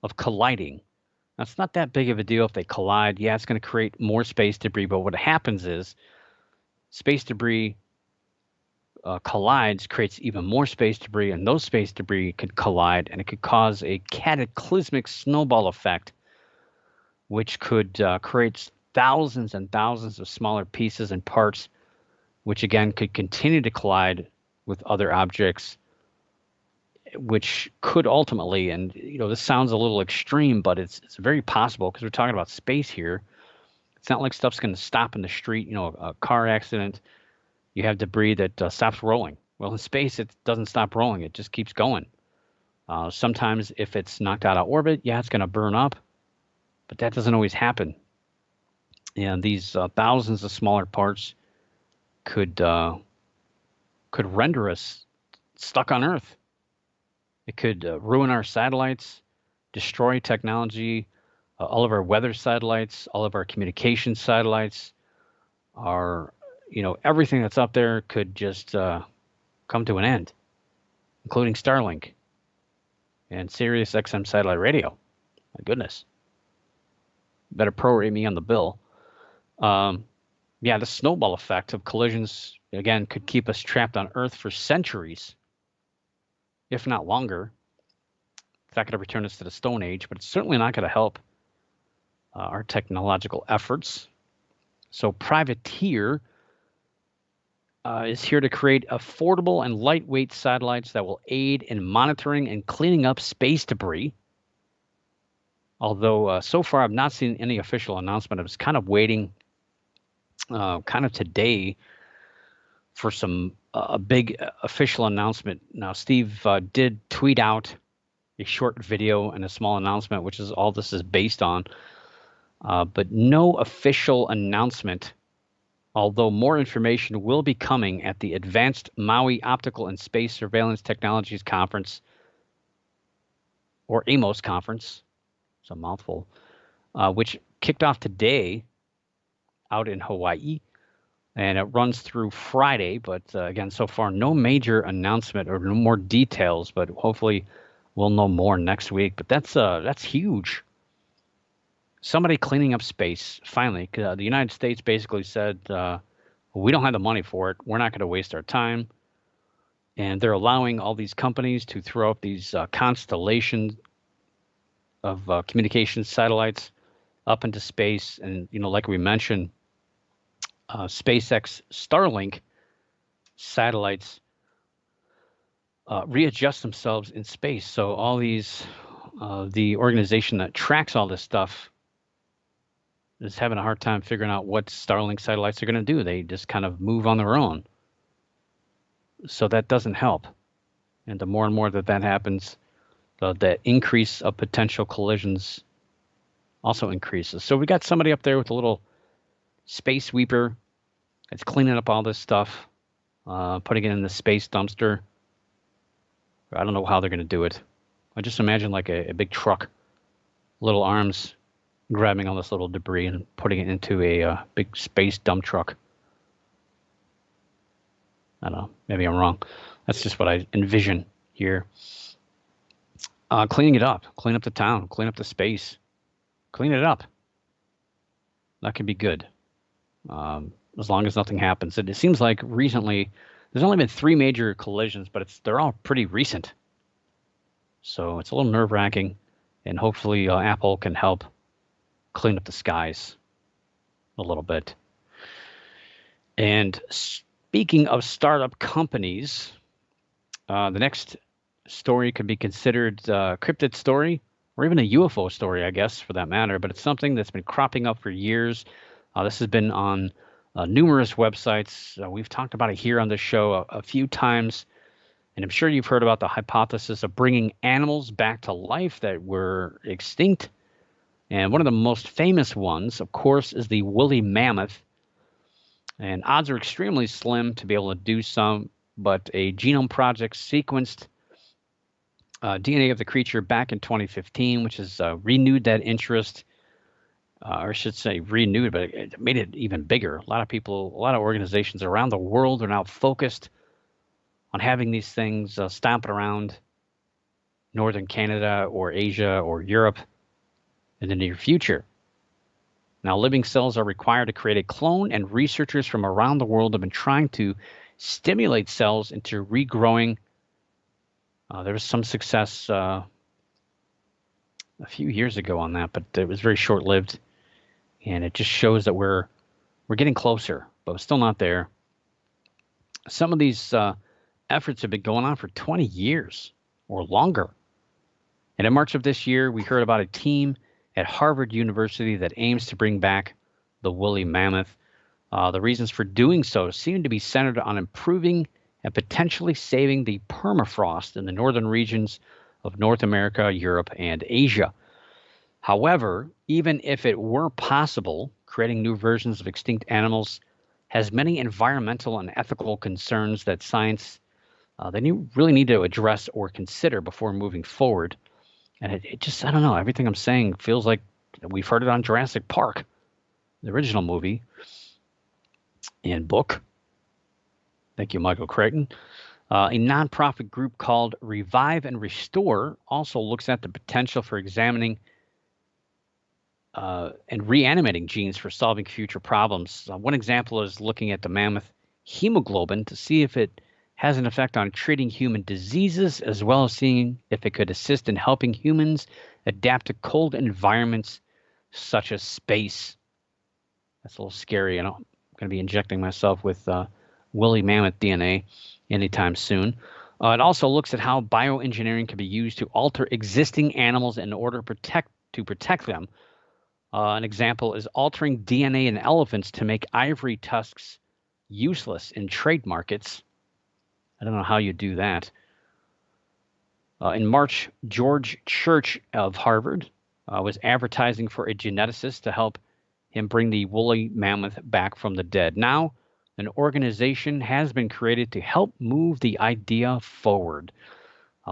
of colliding. Now, it's not that big of a deal if they collide. Yeah, it's going to create more space debris, but what happens is space debris collides, creates even more space debris, and those space debris could collide, and it could cause a cataclysmic snowball effect, which could create thousands and thousands of smaller pieces and parts, which again could continue to collide with other objects, which could ultimately, and this sounds a little extreme, but it's very possible because we're talking about space here. It's not like stuff's going to stop in the street, a car accident. You have debris that stops rolling. Well, in space, it doesn't stop rolling. It just keeps going. Sometimes if it's knocked out of orbit, yeah, it's going to burn up, but that doesn't always happen. And these thousands of smaller parts could render us stuck on Earth. It could ruin our satellites, destroy technology, all of our weather satellites, all of our communication satellites, our everything that's up there could just come to an end, including Starlink and Sirius XM satellite radio. My goodness. Better prorate me on the bill. Yeah, the snowball effect of collisions, again, could keep us trapped on Earth for centuries, if not longer. It's not going to return us to the Stone Age, but it's certainly not going to help our technological efforts. So Privateer is here to create affordable and lightweight satellites that will aid in monitoring and cleaning up space debris. Although so far I've not seen any official announcement. I was kind of waiting kind of today for a big official announcement. Now, Steve did tweet out a short video and a small announcement, which is all this is based on, but no official announcement, although more information will be coming at the Advanced Maui Optical and Space Surveillance Technologies Conference, or AMOS Conference. It's a mouthful, which kicked off today out in Hawaii, and it runs through Friday. But again, so far, no major announcement or no more details, but hopefully we'll know more next week. But that's huge. Somebody cleaning up space, finally. The United States basically said, we don't have the money for it. We're not going to waste our time. And they're allowing all these companies to throw up these constellations of communication satellites up into space. And, like we mentioned, SpaceX Starlink satellites readjust themselves in space. So all these, the organization that tracks all this stuff is having a hard time figuring out what Starlink satellites are going to do. They just kind of move on their own. So that doesn't help. And the more and more that happens, the increase of potential collisions also increases. So we got somebody up there with a little space sweeper that's cleaning up all this stuff, putting it in the space dumpster. I don't know how they're going to do it. I just imagine like a big truck, little arms grabbing all this little debris and putting it into a big space dump truck. I don't know. Maybe I'm wrong. That's just what I envision here. Cleaning it up. Clean up the town. Clean up the space. Clean it up. That could be good. As long as nothing happens. It seems like recently there's only been 3 major collisions, but they're all pretty recent. So it's a little nerve-wracking, and hopefully Apple can help clean up the skies a little bit. And speaking of startup companies, The next story could be considered a cryptid story or even a UFO story, I guess, for that matter, but it's something that's been cropping up for years. This has been on numerous websites. We've talked about it here on the show a few times, and I'm sure you've heard about the hypothesis of bringing animals back to life that were extinct. And one of the most famous ones, of course, is the woolly mammoth. And odds are extremely slim to be able to do some, but a genome project sequenced DNA of the creature back in 2015, which has renewed that interest, or I should say renewed, but it made it even bigger. A lot of people, a lot of organizations around the world are now focused on having these things stomping around northern Canada or Asia or Europe in the near future. Now, living cells are required to create a clone, and researchers from around the world have been trying to stimulate cells into regrowing. There was some success a few years ago on that, but it was very short-lived, and it just shows that we're getting closer, but we're still not there. Some of these efforts have been going on for 20 years or longer. And in March of this year, we heard about a team at Harvard University that aims to bring back the woolly mammoth. The reasons for doing so seem to be centered on improving and potentially saving the permafrost in the northern regions of North America, Europe, and Asia. However, even if it were possible, creating new versions of extinct animals has many environmental and ethical concerns that science they really need to address or consider before moving forward. And it just, I don't know, everything I'm saying feels like we've heard it on Jurassic Park, the original movie and book. Thank you, Michael Crichton. A nonprofit group called Revive and Restore also looks at the potential for examining and reanimating genes for solving future problems. One example is looking at the mammoth hemoglobin to see if it has an effect on treating human diseases, as well as seeing if it could assist in helping humans adapt to cold environments such as space. That's a little scary. I'm going to be injecting myself with woolly mammoth DNA anytime soon. It also looks at how bioengineering can be used to alter existing animals in order to protect them. An example is altering DNA in elephants to make ivory tusks useless in trade markets. I don't know how you do that. In March, George Church of Harvard was advertising for a geneticist to help him bring the woolly mammoth back from the dead. Now, an organization has been created to help move the idea forward.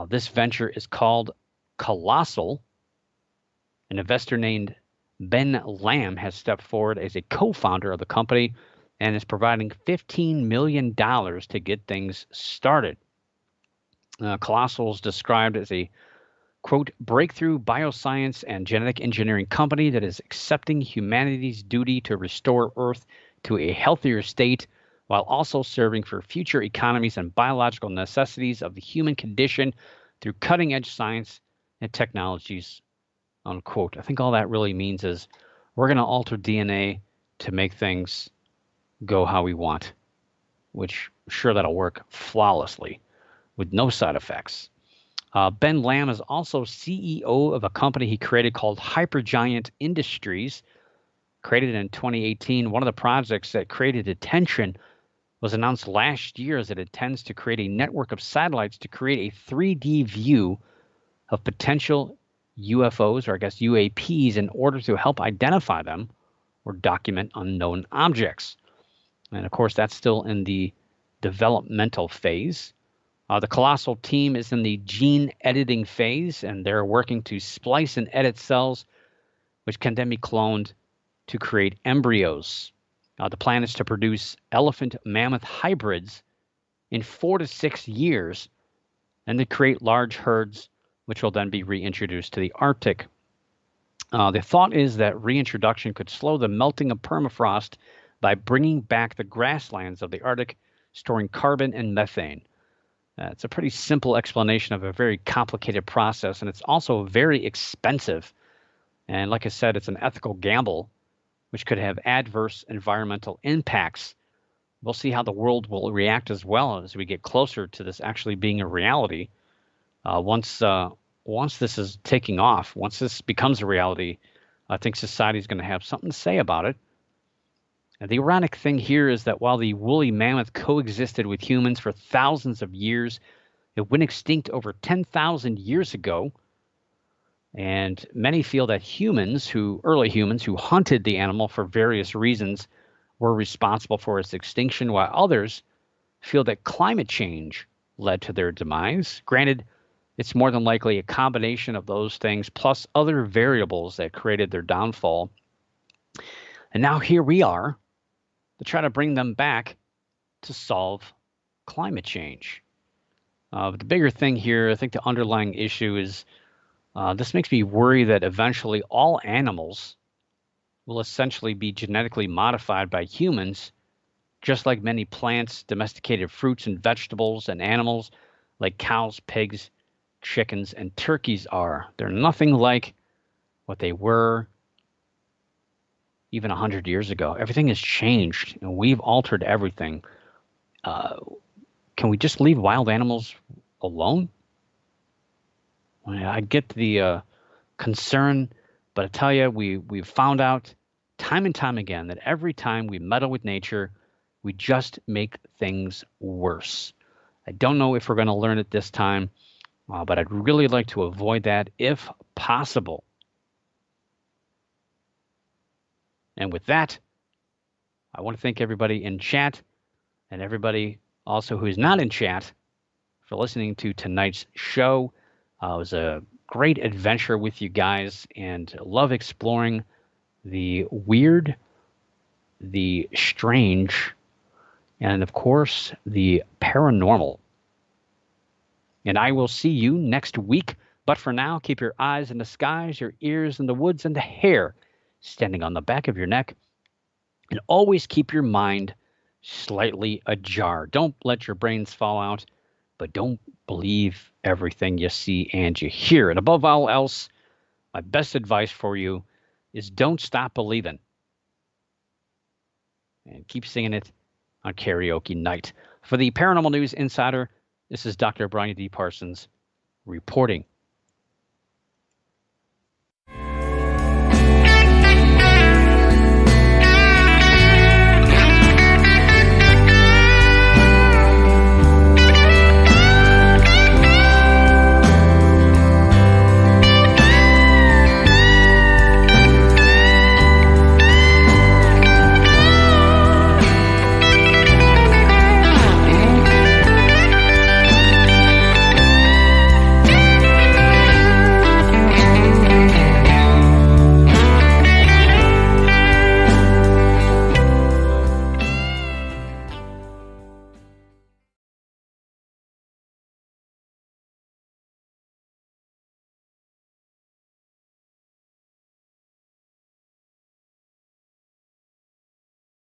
This venture is called Colossal. An investor named Ben Lamb has stepped forward as a co-founder of the company and is providing $15 million to get things started. Colossal is described as a, quote, breakthrough bioscience and genetic engineering company that is accepting humanity's duty to restore Earth to a healthier state while also serving for future economies and biological necessities of the human condition through cutting-edge science and technologies, unquote. I think all that really means is we're going to alter DNA to make things go how we want, which sure that'll work flawlessly with no side effects. Ben Lamb is also CEO of a company he created called Hypergiant Industries, created in 2018. One of the projects that created attention was announced last year as it intends to create a network of satellites to create a 3D view of potential UFOs, or I guess UAPs, in order to help identify them or document unknown objects. And of course, that's still in the developmental phase. The Colossal team is in the gene editing phase, and they're working to splice and edit cells, which can then be cloned to create embryos. The plan is to produce elephant-mammoth hybrids in 4 to 6 years, and to create large herds, which will then be reintroduced to the Arctic. The thought is that reintroduction could slow the melting of permafrost by bringing back the grasslands of the Arctic, storing carbon and methane. It's a pretty simple explanation of a very complicated process, and it's also very expensive. And like I said, it's an ethical gamble, which could have adverse environmental impacts. We'll see how the world will react as well as we get closer to this actually being a reality. Once this is taking off, once this becomes a reality, I think society is going to have something to say about it. And the ironic thing here is that while the woolly mammoth coexisted with humans for thousands of years, it went extinct over 10,000 years ago. And many feel that early humans who hunted the animal for various reasons, were responsible for its extinction, while others feel that climate change led to their demise. Granted, it's more than likely a combination of those things plus other variables that created their downfall. And now here we are to try to bring them back to solve climate change. But the bigger thing here, I think the underlying issue is this makes me worry that eventually all animals will essentially be genetically modified by humans, just like many plants, domesticated fruits and vegetables, and animals like cows, pigs, chickens, and turkeys are. They're nothing like what they were even 100 years ago. Everything has changed, and we've altered everything. Can we just leave wild animals alone? I get the concern, but I tell you, we've found out time and time again that every time we meddle with nature, we just make things worse. I don't know if we're going to learn it this time, but I'd really like to avoid that if possible. And with that, I want to thank everybody in chat and everybody also who is not in chat for listening to tonight's show. It was a great adventure with you guys, and love exploring the weird, the strange, and of course, the paranormal. And I will see you next week. But for now, keep your eyes in the skies, your ears in the woods, and the hair standing on the back of your neck. And always keep your mind slightly ajar. Don't let your brains fall out, but don't believe everything you see and you hear. And above all else, my best advice for you is don't stop believing. And keep singing it on karaoke night. For the Paranormal News Insider, this is Dr. Brian D. Parsons reporting